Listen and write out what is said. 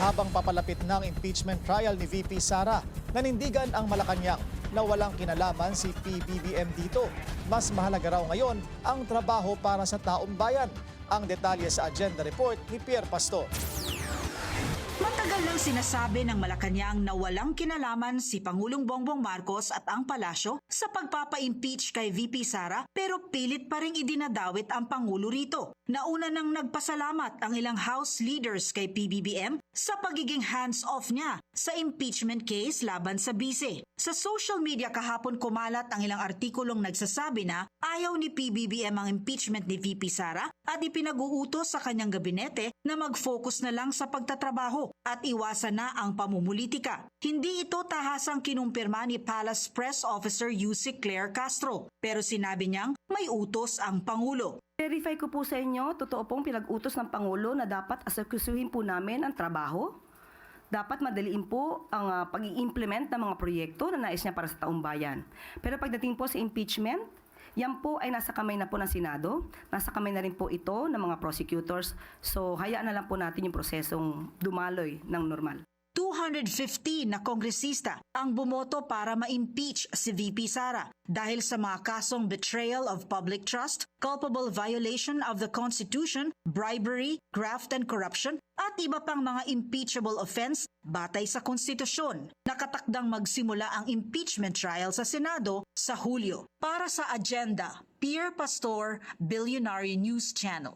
Habang papalapit ng impeachment trial ni VP Sara, nanindigan ang Malacanang na walang kinalaman si PBBM dito. Mas mahalaga raw ngayon ang trabaho para sa taong bayan. Ang detalye sa agenda report ni Pierre Pastor. Matagal nang sinasabi ng Malacanang na walang kinalaman si Pangulong Bongbong Marcos at ang palasyo sa pagpapa-impeach kay VP Sara, pero pilit pa ring idinadawit ang Pangulo rito. Nauna nang nagpasalamat ang ilang House leaders kay PBBM sa pagiging hands-off niya sa impeachment case laban sa bise. Sa social media kahapon kumalat ang ilang artikulong nagsasabi na ayaw ni PBBM ang impeachment ni VP Sara at ipinag-uutos sa kanyang gabinete na mag-focus na lang sa pagtatrabaho at iwasan na ang pamumulitika. Hindi ito tahasang kinumpirma ni Palace Press Officer Yusik Claire Castro, pero sinabi niyang may utos ang Pangulo. Verify ko po sa inyo, totoo pong pinag-utos ng Pangulo na dapat asikasuhin po namin ang trabaho. Dapat madaliin po ang pag-i-implement ng mga proyekto na nais niya para sa taong bayan. Pero pagdating po sa impeachment, yan po ay nasa kamay na po ng Senado, nasa kamay na rin po ito ng mga prosecutors. So hayaan na lang po natin yung prosesong dumaloy ng normal. 250 na kongresista ang bumoto para ma-impeach si VP Sara dahil sa mga kasong betrayal of public trust, culpable violation of the Constitution, bribery, graft and corruption, at iba pang mga impeachable offense batay sa konstitusyon. Nakatakdang magsimula ang impeachment trial sa Senado sa Hulyo. Para sa agenda, Pierre Pastor, Billionaire News Channel.